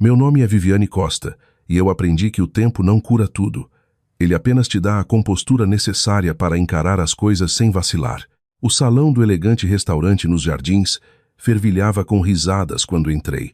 Meu nome é Viviane Costa, e eu aprendi que o tempo não cura tudo. Ele apenas te dá a compostura necessária para encarar as coisas sem vacilar. O salão do elegante restaurante nos Jardins fervilhava com risadas quando entrei.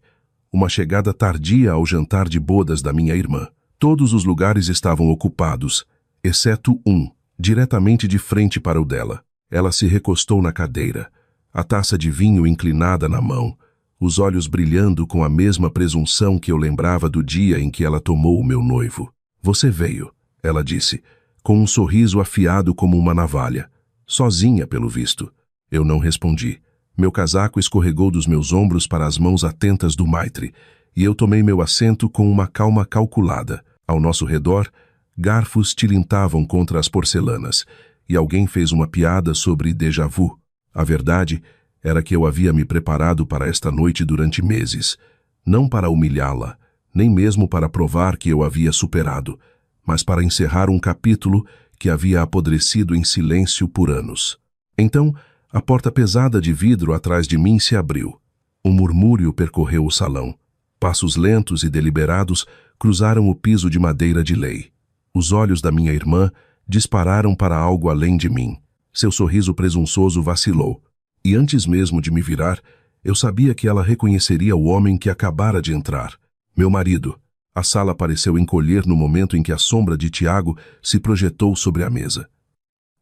Uma chegada tardia ao jantar de bodas da minha irmã. Todos os lugares estavam ocupados, exceto um, diretamente de frente para o dela. Ela se recostou na cadeira, a taça de vinho inclinada na mão, os olhos brilhando com a mesma presunção que eu lembrava do dia em que ela tomou o meu noivo. Você veio, ela disse, com um sorriso afiado como uma navalha. Sozinha, pelo visto. Eu não respondi. Meu casaco escorregou dos meus ombros para as mãos atentas do maitre, e eu tomei meu assento com uma calma calculada. Ao nosso redor, garfos tilintavam contra as porcelanas, e alguém fez uma piada sobre déjà vu. A verdade era que eu havia me preparado para esta noite durante meses, não para humilhá-la, nem mesmo para provar que eu havia superado, mas para encerrar um capítulo que havia apodrecido em silêncio por anos. Então, a porta pesada de vidro atrás de mim se abriu. Um murmúrio percorreu o salão. Passos lentos e deliberados cruzaram o piso de madeira de lei. Os olhos da minha irmã dispararam para algo além de mim. Seu sorriso presunçoso vacilou, e antes mesmo de me virar, eu sabia que ela reconheceria o homem que acabara de entrar. Meu marido. A sala pareceu encolher no momento em que a sombra de Tiago se projetou sobre a mesa.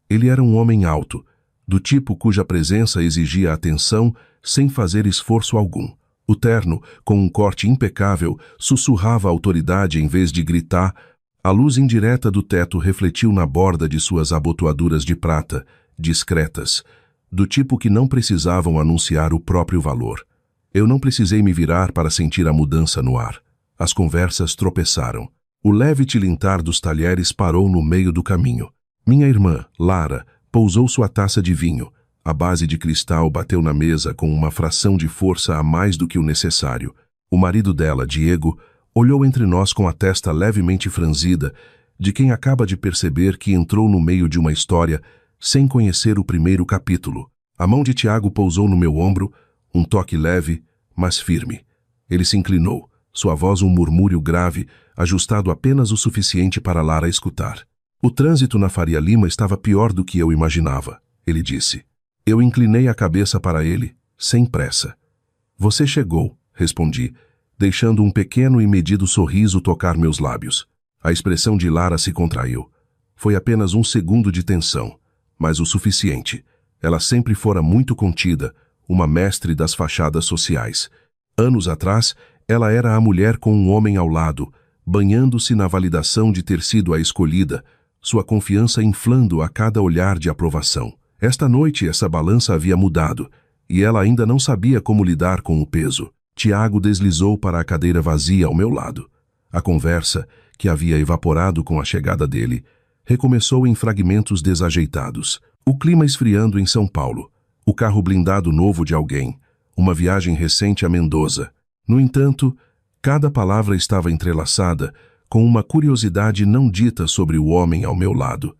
Ele era um homem alto, do tipo cuja presença exigia atenção sem fazer esforço algum. O terno, com um corte impecável, sussurrava autoridade em vez de gritar. A luz indireta do teto refletiu na borda de suas abotoaduras de prata, discretas, do tipo que não precisavam anunciar o próprio valor. Eu não precisei me virar para sentir a mudança no ar. As conversas tropeçaram. O leve tilintar dos talheres parou no meio do caminho. Minha irmã, Lara, pousou sua taça de vinho. A base de cristal bateu na mesa com uma fração de força a mais do que o necessário. O marido dela, Diego, olhou entre nós com a testa levemente franzida, de quem acaba de perceber que entrou no meio de uma história sem conhecer o primeiro capítulo. A mão de Tiago pousou no meu ombro, um toque leve, mas firme. Ele se inclinou, sua voz um murmúrio grave, ajustado apenas o suficiente para Lara escutar. O trânsito na Faria Lima estava pior do que eu imaginava, ele disse. Eu inclinei a cabeça para ele, sem pressa. Você chegou, respondi, deixando um pequeno e medido sorriso tocar meus lábios. A expressão de Lara se contraiu. Foi apenas um segundo de tensão, mas o suficiente. Ela sempre fora muito contida, uma mestre das fachadas sociais. Anos atrás, ela era a mulher com um homem ao lado, banhando-se na validação de ter sido a escolhida, sua confiança inflando a cada olhar de aprovação. Esta noite essa balança havia mudado, e ela ainda não sabia como lidar com o peso. Tiago deslizou para a cadeira vazia ao meu lado. A conversa, que havia evaporado com a chegada dele, recomeçou em fragmentos desajeitados. O clima esfriando em São Paulo, o carro blindado novo de alguém, uma viagem recente a Mendoza. No entanto, cada palavra estava entrelaçada com uma curiosidade não dita sobre o homem ao meu lado.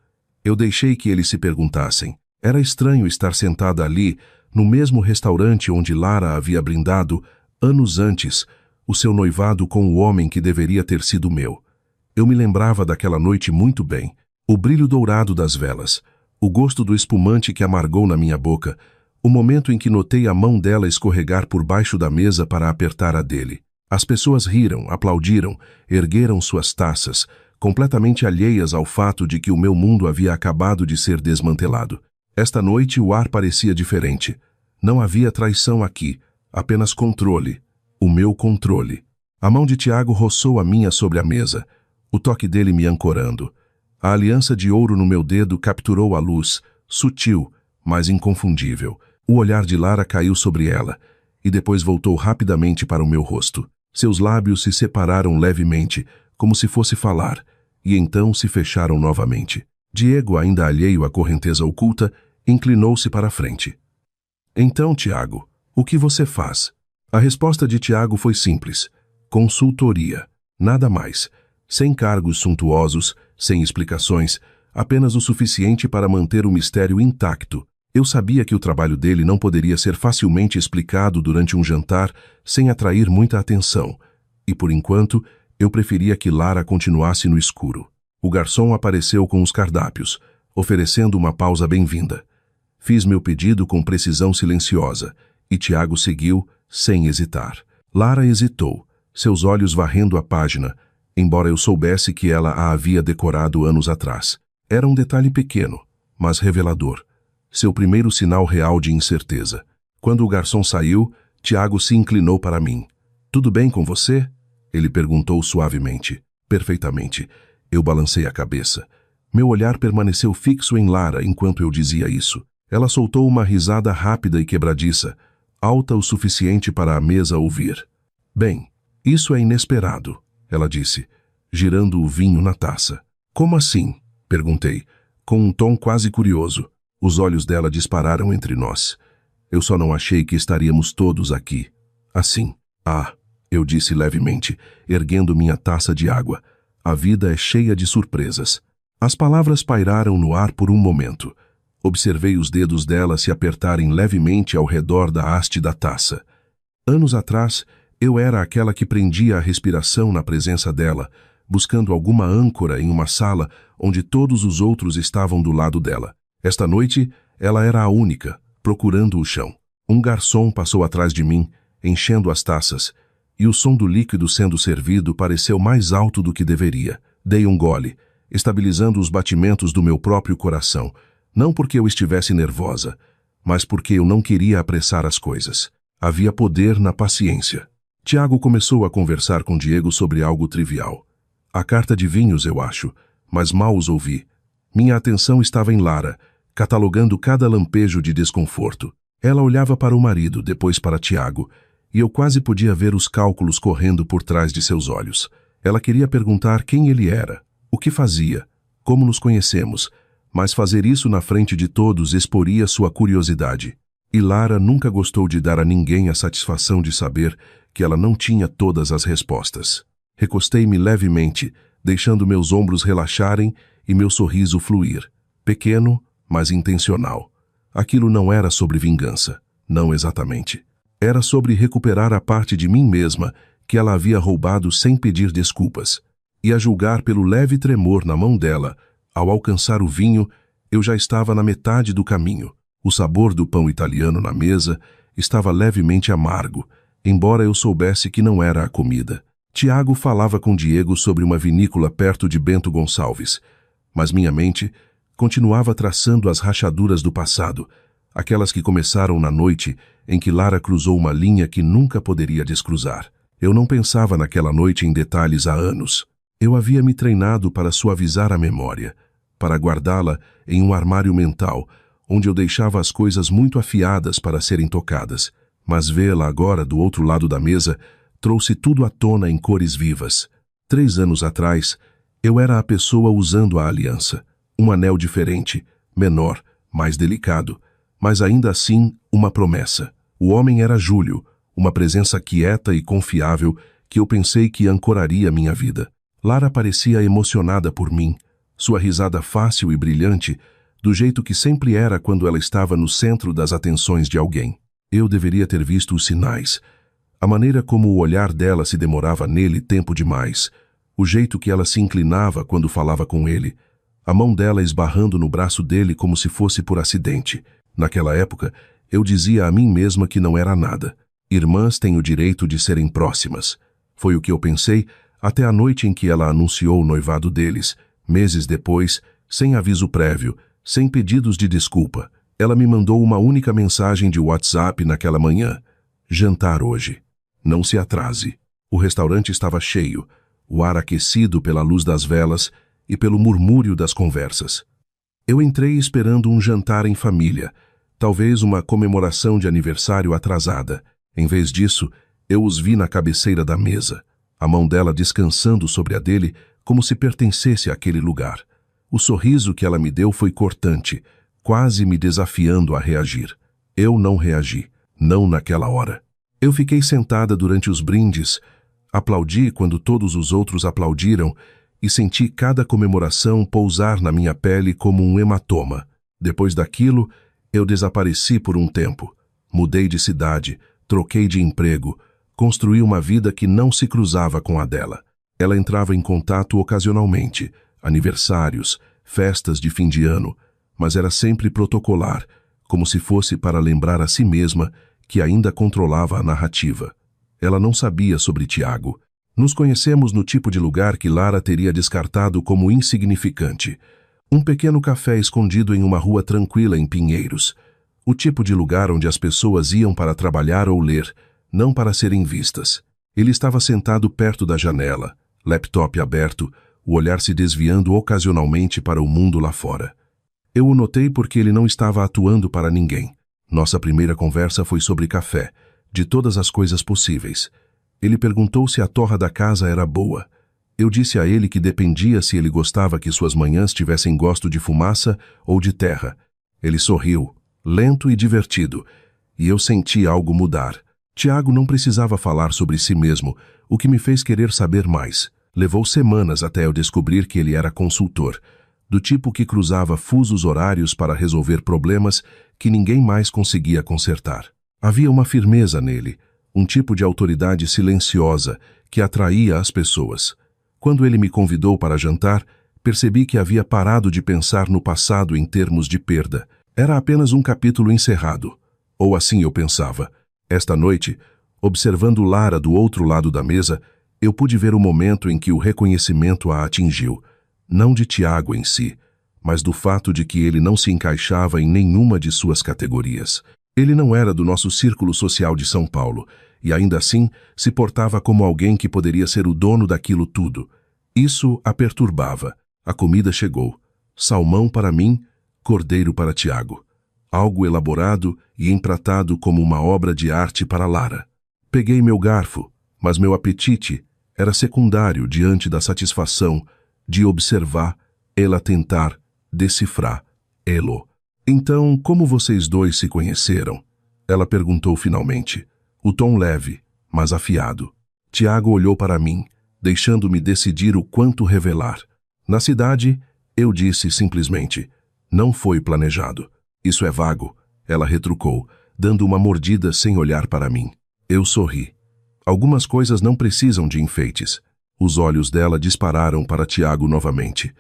Eu deixei que eles se perguntassem. Era estranho estar sentada ali, no mesmo restaurante onde Lara havia brindado, anos antes, o seu noivado com o homem que deveria ter sido meu. Eu me lembrava daquela noite muito bem. O brilho dourado das velas, o gosto do espumante que amargou na minha boca, o momento em que notei a mão dela escorregar por baixo da mesa para apertar a dele. As pessoas riram, aplaudiram, ergueram suas taças, completamente alheias ao fato de que o meu mundo havia acabado de ser desmantelado. Esta noite o ar parecia diferente. Não havia traição aqui, apenas controle. O meu controle. A mão de Tiago roçou a minha sobre a mesa, o toque dele me ancorando. A aliança de ouro no meu dedo capturou a luz, sutil, mas inconfundível. O olhar de Lara caiu sobre ela, e depois voltou rapidamente para o meu rosto. Seus lábios se separaram levemente, como se fosse falar, e então se fecharam novamente. Diego, ainda alheio à correnteza oculta, inclinou-se para a frente. Então, Tiago, o que você faz? A resposta de Tiago foi simples. Consultoria. Nada mais. Sem cargos suntuosos, sem explicações, apenas o suficiente para manter o mistério intacto. Eu sabia que o trabalho dele não poderia ser facilmente explicado durante um jantar sem atrair muita atenção. e por enquanto eu preferia que Lara continuasse no escuro. O garçom apareceu com os cardápios, oferecendo uma pausa bem-vinda. Fiz meu pedido com precisão silenciosa, e Tiago seguiu, sem hesitar. Lara hesitou, seus olhos varrendo a página, embora eu soubesse que ela a havia decorado anos atrás. Era um detalhe pequeno, mas revelador. Seu primeiro sinal real de incerteza. Quando o garçom saiu, Tiago se inclinou para mim. "Tudo bem com você?" Ele perguntou suavemente. "Perfeitamente." Eu balancei a cabeça. Meu olhar permaneceu fixo em Lara enquanto eu dizia isso. Ela soltou uma risada rápida e quebradiça, alta o suficiente para a mesa ouvir. "Bem, isso é inesperado," ela disse, girando o vinho na taça. "Como assim?" perguntei, com um tom quase curioso. Os olhos dela dispararam entre nós. "Eu só não achei que estaríamos todos aqui. Assim." "Ah," eu disse levemente, erguendo minha taça de água. "A vida é cheia de surpresas." As palavras pairaram no ar por um momento. Observei os dedos dela se apertarem levemente ao redor da haste da taça. Anos atrás, eu era aquela que prendia a respiração na presença dela, buscando alguma âncora em uma sala onde todos os outros estavam do lado dela. Esta noite, ela era a única, procurando o chão. Um garçom passou atrás de mim, enchendo as taças, e o som do líquido sendo servido pareceu mais alto do que deveria. Dei um gole, estabilizando os batimentos do meu próprio coração, não porque eu estivesse nervosa, mas porque eu não queria apressar as coisas. Havia poder na paciência. Tiago começou a conversar com Diego sobre algo trivial. A carta de vinhos, eu acho, mas mal os ouvi. Minha atenção estava em Lara, catalogando cada lampejo de desconforto. Ela olhava para o marido, depois para Tiago, e eu quase podia ver os cálculos correndo por trás de seus olhos. Ela queria perguntar quem ele era, o que fazia, como nos conhecemos, mas fazer isso na frente de todos exporia sua curiosidade. E Lara nunca gostou de dar a ninguém a satisfação de saber que ela não tinha todas as respostas. Recostei-me levemente, deixando meus ombros relaxarem e meu sorriso fluir. Pequeno, mas intencional. Aquilo não era sobre vingança, não exatamente. Era sobre recuperar a parte de mim mesma que ela havia roubado sem pedir desculpas. E a julgar pelo leve tremor na mão dela, ao alcançar o vinho, eu já estava na metade do caminho. O sabor do pão italiano na mesa estava levemente amargo, embora eu soubesse que não era a comida. Tiago falava com Diego sobre uma vinícola perto de Bento Gonçalves, mas minha mente continuava traçando as rachaduras do passado, aquelas que começaram na noite em que Lara cruzou uma linha que nunca poderia descruzar. Eu não pensava naquela noite em detalhes há anos. Eu havia me treinado para suavizar a memória, para guardá-la em um armário mental, onde eu deixava as coisas muito afiadas para serem tocadas. Mas vê-la agora do outro lado da mesa trouxe tudo à tona em cores vivas. 3 anos atrás, eu era a pessoa usando a aliança. Um anel diferente, menor, mais delicado, mas ainda assim uma promessa. O homem era Júlio, uma presença quieta e confiável que eu pensei que ancoraria minha vida. Lara parecia emocionada por mim, sua risada fácil e brilhante, do jeito que sempre era quando ela estava no centro das atenções de alguém. Eu deveria ter visto os sinais. A maneira como o olhar dela se demorava nele tempo demais, o jeito que ela se inclinava quando falava com ele, a mão dela esbarrando no braço dele como se fosse por acidente. Naquela época, eu dizia a mim mesma que não era nada. Irmãs têm o direito de serem próximas. Foi o que eu pensei até a noite em que ela anunciou o noivado deles, meses depois, sem aviso prévio, sem pedidos de desculpa. Ela me mandou uma única mensagem de WhatsApp naquela manhã. Jantar hoje. Não se atrase. O restaurante estava cheio, o ar aquecido pela luz das velas e pelo murmúrio das conversas. Eu entrei esperando um jantar em família, talvez uma comemoração de aniversário atrasada. Em vez disso, eu os vi na cabeceira da mesa, a mão dela descansando sobre a dele como se pertencesse àquele lugar. O sorriso que ela me deu foi cortante, quase me desafiando a reagir. Eu não reagi, não naquela hora. Eu fiquei sentada durante os brindes, aplaudi quando todos os outros aplaudiram e senti cada comemoração pousar na minha pele como um hematoma. Depois daquilo, eu desapareci por um tempo. Mudei de cidade, troquei de emprego, Construí uma vida que não se cruzava com a dela. Ela entrava em contato ocasionalmente, aniversários, festas de fim de ano, mas era sempre protocolar, como se fosse para lembrar a si mesma que ainda controlava a narrativa. Ela não sabia sobre Tiago. Nos conhecemos no tipo de lugar que Lara teria descartado como insignificante. Um pequeno café escondido em uma rua tranquila em Pinheiros. O tipo de lugar onde as pessoas iam para trabalhar ou ler, não para serem vistas. Ele estava sentado perto da janela, laptop aberto, o olhar se desviando ocasionalmente para o mundo lá fora. Eu o notei porque ele não estava atuando para ninguém. Nossa primeira conversa foi sobre café, de todas as coisas possíveis. Ele perguntou se a torra da casa era boa. Eu disse a ele que dependia se ele gostava que suas manhãs tivessem gosto de fumaça ou de terra. Ele sorriu, lento e divertido, e eu senti algo mudar. Tiago não precisava falar sobre si mesmo, o que me fez querer saber mais. Levou semanas até eu descobrir que ele era consultor, do tipo que cruzava fusos horários para resolver problemas que ninguém mais conseguia consertar. Havia uma firmeza nele, um tipo de autoridade silenciosa que atraía as pessoas. Quando ele me convidou para jantar, percebi que havia parado de pensar no passado em termos de perda. Era apenas um capítulo encerrado. Ou assim eu pensava. Esta noite, observando Lara do outro lado da mesa, eu pude ver o momento em que o reconhecimento a atingiu, não de Tiago em si, mas do fato de que ele não se encaixava em nenhuma de suas categorias. Ele não era do nosso círculo social de São Paulo, e ainda assim se portava como alguém que poderia ser o dono daquilo tudo. Isso a perturbava. A comida chegou. Salmão para mim, cordeiro para Tiago. Algo elaborado e empratado como uma obra de arte para Lara. Peguei meu garfo, mas meu apetite era secundário diante da satisfação de observar ela tentar decifrar Elo. Então, como vocês dois se conheceram? Ela perguntou finalmente, o tom leve, mas afiado. Tiago olhou para mim, deixando-me decidir o quanto revelar. Na cidade, eu disse simplesmente, não foi planejado. Isso é vago, ela retrucou, dando uma mordida sem olhar para mim. Eu sorri. Algumas coisas não precisam de enfeites. Os olhos dela dispararam para Tiago novamente.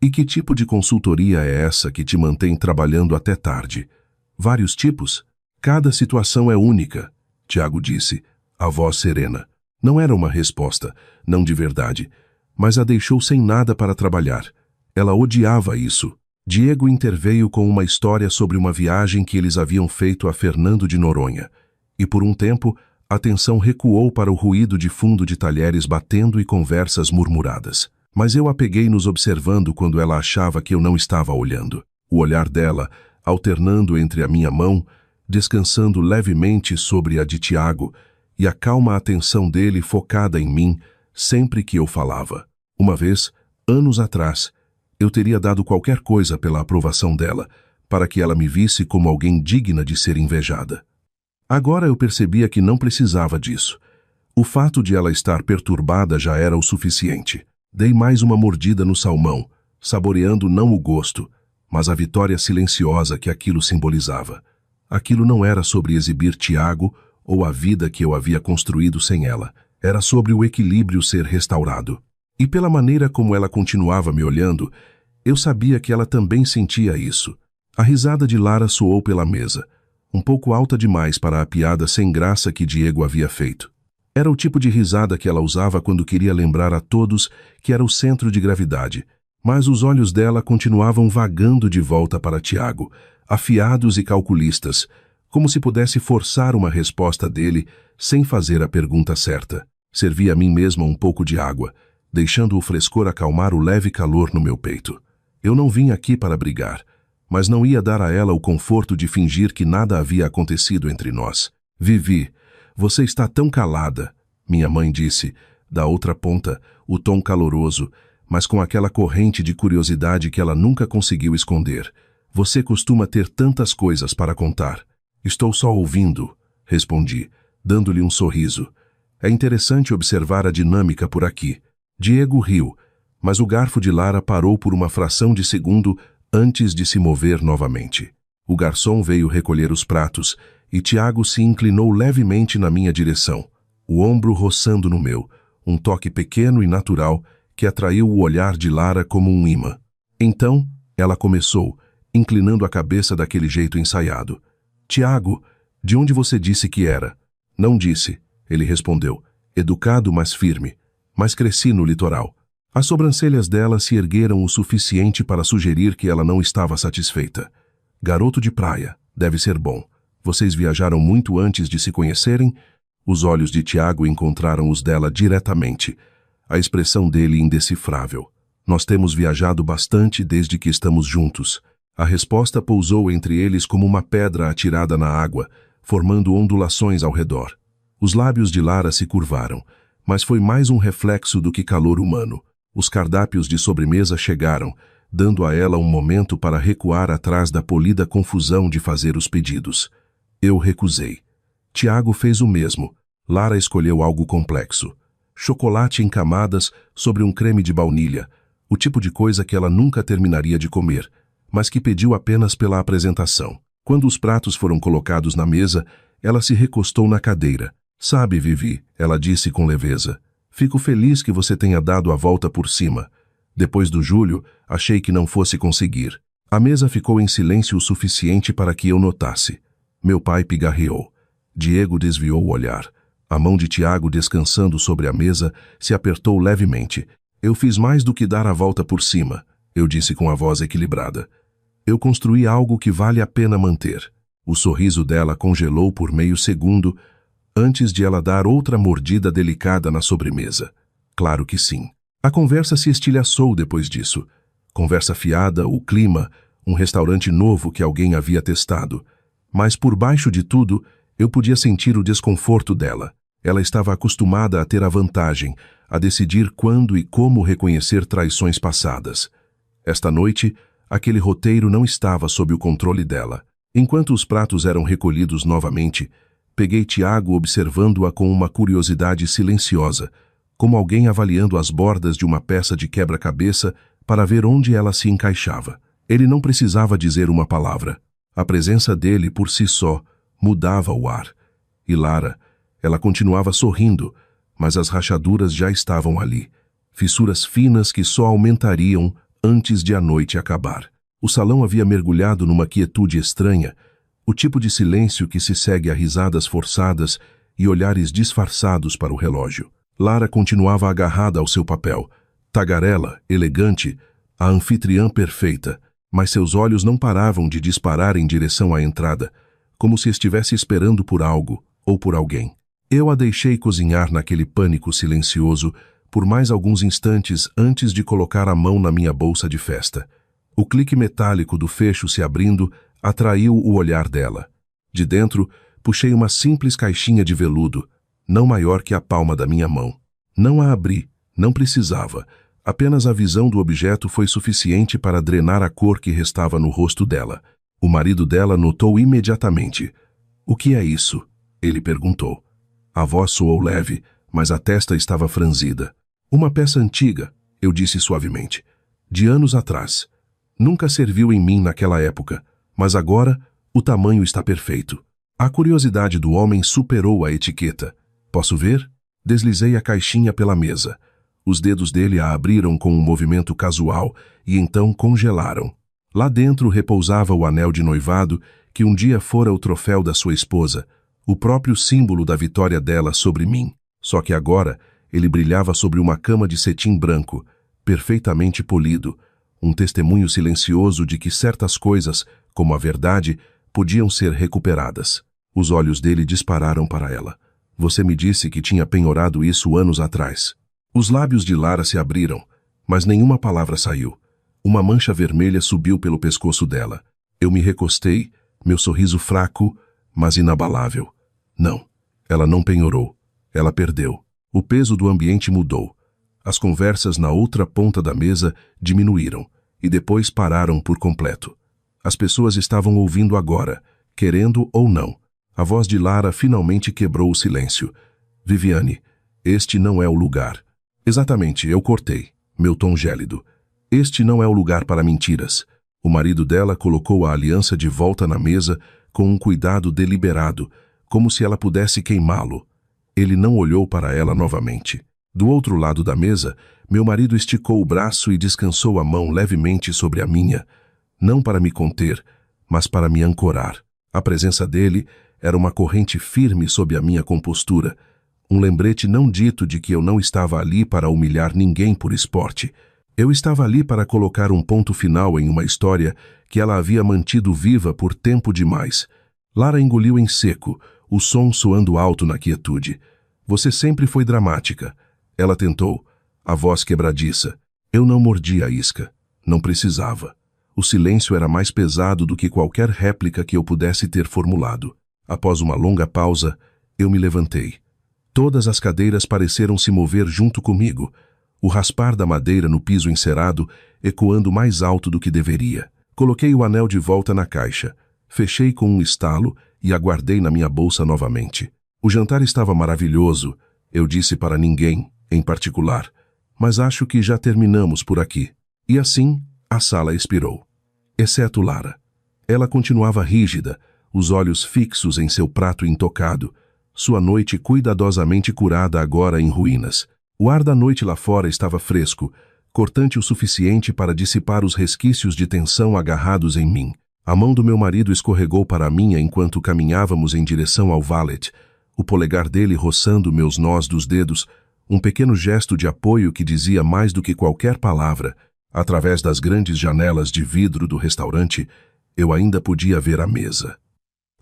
E que tipo de consultoria é essa que te mantém trabalhando até tarde? Vários tipos? Cada situação é única, Tiago disse, a voz serena. Não era uma resposta, não de verdade, mas a deixou sem nada para trabalhar. Ela odiava isso. Diego interveio com uma história sobre uma viagem que eles haviam feito a Fernando de Noronha. E por um tempo, a atenção recuou para o ruído de fundo de talheres batendo e conversas murmuradas. Mas eu a peguei nos observando quando ela achava que eu não estava olhando. O olhar dela, alternando entre a minha mão, descansando levemente sobre a de Tiago, e a calma atenção dele focada em mim sempre que eu falava. Uma vez, anos atrás, eu teria dado qualquer coisa pela aprovação dela, para que ela me visse como alguém digna de ser invejada. Agora eu percebia que não precisava disso. O fato de ela estar perturbada já era o suficiente. Dei mais uma mordida no salmão, saboreando não o gosto, mas a vitória silenciosa que aquilo simbolizava. Aquilo não era sobre exibir Tiago ou a vida que eu havia construído sem ela. Era sobre o equilíbrio ser restaurado. E pela maneira como ela continuava me olhando, eu sabia que ela também sentia isso. A risada de Lara soou pela mesa, um pouco alta demais para a piada sem graça que Diego havia feito. Era o tipo de risada que ela usava quando queria lembrar a todos que era o centro de gravidade, mas os olhos dela continuavam vagando de volta para Tiago, afiados e calculistas, como se pudesse forçar uma resposta dele sem fazer a pergunta certa. Servi a mim mesma um pouco de água, deixando o frescor acalmar o leve calor no meu peito. Eu não vim aqui para brigar, mas não ia dar a ela o conforto de fingir que nada havia acontecido entre nós. Vivi, você está tão calada, minha mãe disse, da outra ponta, o tom caloroso, mas com aquela corrente de curiosidade que ela nunca conseguiu esconder. Você costuma ter tantas coisas para contar. Estou só ouvindo, respondi, dando-lhe um sorriso. É interessante observar a dinâmica por aqui. Diego riu, mas o garfo de Lara parou por uma fração de segundo antes de se mover novamente. O garçom veio recolher os pratos e Tiago se inclinou levemente na minha direção. o ombro roçando no meu, um toque pequeno e natural que atraiu o olhar de Lara como um imã. Então, ela começou, inclinando a cabeça daquele jeito ensaiado. Tiago, de onde você disse que era? Não disse, ele respondeu, educado mas firme. Mas cresci no litoral. As sobrancelhas dela se ergueram o suficiente para sugerir que ela não estava satisfeita. Garoto de praia, deve ser bom. Vocês viajaram muito antes de se conhecerem? Os olhos de Tiago encontraram os dela diretamente. A expressão dele indecifrável. Nós temos viajado bastante desde que estamos juntos. A resposta pousou entre eles como uma pedra atirada na água, formando ondulações ao redor. Os lábios de Lara se curvaram, mas foi mais um reflexo do que calor humano. Os cardápios de sobremesa chegaram, dando a ela um momento para recuar atrás da polida confusão de fazer os pedidos. Eu recusei. Tiago fez o mesmo. Lara escolheu algo complexo. Chocolate em camadas sobre um creme de baunilha, o tipo de coisa que ela nunca terminaria de comer, mas que pediu apenas pela apresentação. Quando os pratos foram colocados na mesa, ela se recostou na cadeira. Sabe, Vivi, ela disse com leveza, fico feliz que você tenha dado a volta por cima. Depois do Júlio, achei que não fosse conseguir. A mesa ficou em silêncio o suficiente para que eu notasse. Meu pai pigarreou. Diego desviou o olhar. A mão de Tiago descansando sobre a mesa se apertou levemente. Eu fiz mais do que dar a volta por cima, eu disse com a voz equilibrada. Eu construí algo que vale a pena manter. O sorriso dela congelou por meio segundo, antes de ela dar outra mordida delicada na sobremesa. Claro que sim. A conversa se estilhaçou depois disso. Conversa fiada, o clima, um restaurante novo que alguém havia testado. Mas por baixo de tudo, eu podia sentir o desconforto dela. Ela estava acostumada a ter a vantagem, a decidir quando e como reconhecer traições passadas. Esta noite, aquele roteiro não estava sob o controle dela. Enquanto os pratos eram recolhidos novamente, peguei Tiago observando-a com uma curiosidade silenciosa, como alguém avaliando as bordas de uma peça de quebra-cabeça para ver onde ela se encaixava. Ele não precisava dizer uma palavra. A presença dele, por si só, mudava o ar. E Lara, ela continuava sorrindo, mas as rachaduras já estavam ali, fissuras finas que só aumentariam antes de a noite acabar. O salão havia mergulhado numa quietude estranha, o tipo de silêncio que se segue a risadas forçadas e olhares disfarçados para o relógio. Lara continuava agarrada ao seu papel, tagarela, elegante, a anfitriã perfeita, mas seus olhos não paravam de disparar em direção à entrada, como se estivesse esperando por algo ou por alguém. Eu a deixei cozinhar naquele pânico silencioso por mais alguns instantes antes de colocar a mão na minha bolsa de festa. O clique metálico do fecho se abrindo atraiu o olhar dela. De dentro, puxei uma simples caixinha de veludo, não maior que a palma da minha mão. Não a abri, não precisava. Apenas a visão do objeto foi suficiente para drenar a cor que restava no rosto dela. O marido dela notou imediatamente. "O que é isso?" ele perguntou. A voz soou leve, mas a testa estava franzida. "Uma peça antiga", eu disse suavemente. "De anos atrás. Nunca serviu em mim naquela época, mas agora o tamanho está perfeito." A curiosidade do homem superou a etiqueta. "Posso ver?" Deslizei a caixinha pela mesa. Os dedos dele a abriram com um movimento casual e então congelaram. Lá dentro repousava o anel de noivado que um dia fora o troféu da sua esposa, o próprio símbolo da vitória dela sobre mim. Só que agora ele brilhava sobre uma cama de cetim branco, perfeitamente polido, um testemunho silencioso de que certas coisas, como a verdade, podiam ser recuperadas. Os olhos dele dispararam para ela. "Você me disse que tinha penhorado isso anos atrás." Os lábios de Lara se abriram, mas nenhuma palavra saiu. Uma mancha vermelha subiu pelo pescoço dela. Eu me recostei, meu sorriso fraco, mas inabalável. Não, ela não penhorou. Ela perdeu. O peso do ambiente mudou. As conversas na outra ponta da mesa diminuíram e depois pararam por completo. As pessoas estavam ouvindo agora, querendo ou não. A voz de Lara finalmente quebrou o silêncio. "Viviane, este não é o lugar." "Exatamente, eu cortei," meu tom gélido. "Este não é o lugar para mentiras." O marido dela colocou a aliança de volta na mesa com um cuidado deliberado, como se ela pudesse queimá-lo. Ele não olhou para ela novamente. Do outro lado da mesa, meu marido esticou o braço e descansou a mão levemente sobre a minha, não para me conter, mas para me ancorar. A presença dele era uma corrente firme sob a minha compostura, um lembrete não dito de que eu não estava ali para humilhar ninguém por esporte. Eu estava ali para colocar um ponto final em uma história que ela havia mantido viva por tempo demais. Lara engoliu em seco, o som soando alto na quietude. Você sempre foi dramática. Ela tentou, a voz quebradiça. Eu não mordi a isca. Não precisava. O silêncio era mais pesado do que qualquer réplica que eu pudesse ter formulado. Após uma longa pausa, eu me levantei. Todas as cadeiras pareceram se mover junto comigo, o raspar da madeira no piso encerado ecoando mais alto do que deveria. Coloquei o anel de volta na caixa, fechei com um estalo e aguardei na minha bolsa novamente. O jantar estava maravilhoso, eu disse para ninguém, em particular, mas acho que já terminamos por aqui. E assim, a sala expirou. Exceto Lara. Ela continuava rígida, os olhos fixos em seu prato intocado, sua noite cuidadosamente curada agora em ruínas. O ar da noite lá fora estava fresco, cortante o suficiente para dissipar os resquícios de tensão agarrados em mim. A mão do meu marido escorregou para a minha enquanto caminhávamos em direção ao valet, o polegar dele roçando meus nós dos dedos, um pequeno gesto de apoio que dizia mais do que qualquer palavra. Através das grandes janelas de vidro do restaurante, eu ainda podia ver a mesa.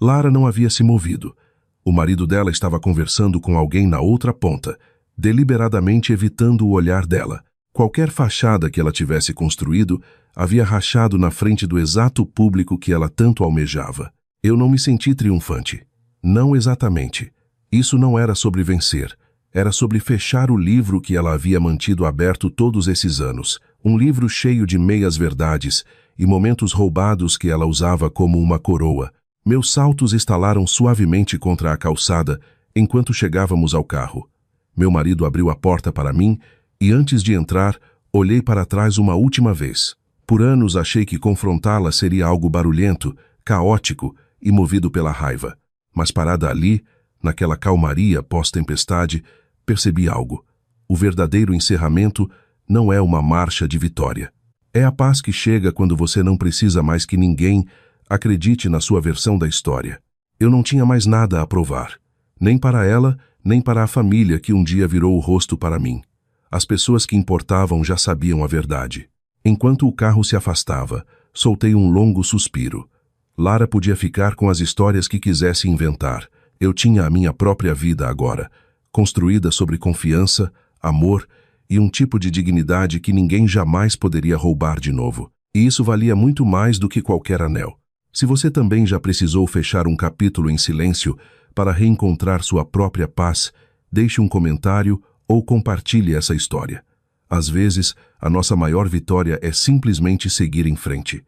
Lara não havia se movido. O marido dela estava conversando com alguém na outra ponta, deliberadamente evitando o olhar dela. Qualquer fachada que ela tivesse construído havia rachado na frente do exato público que ela tanto almejava. Eu não me senti triunfante. Não exatamente. Isso não era sobre vencer. Era sobre fechar o livro que ela havia mantido aberto todos esses anos. Um livro cheio de meias-verdades e momentos roubados que ela usava como uma coroa. Meus saltos estalaram suavemente contra a calçada enquanto chegávamos ao carro. Meu marido abriu a porta para mim e, antes de entrar, olhei para trás uma última vez. Por anos achei que confrontá-la seria algo barulhento, caótico e movido pela raiva. Mas parada ali, naquela calmaria pós-tempestade, percebi algo. O verdadeiro encerramento não é uma marcha de vitória. É a paz que chega quando você não precisa mais que ninguém acredite na sua versão da história. Eu não tinha mais nada a provar, nem para ela, nem para a família que um dia virou o rosto para mim. As pessoas que importavam já sabiam a verdade. Enquanto o carro se afastava, soltei um longo suspiro. Lara podia ficar com as histórias que quisesse inventar. Eu tinha a minha própria vida agora, construída sobre confiança, amor e um tipo de dignidade que ninguém jamais poderia roubar de novo. E isso valia muito mais do que qualquer anel. Se você também já precisou fechar um capítulo em silêncio para reencontrar sua própria paz, deixe um comentário ou compartilhe essa história. Às vezes, a nossa maior vitória é simplesmente seguir em frente.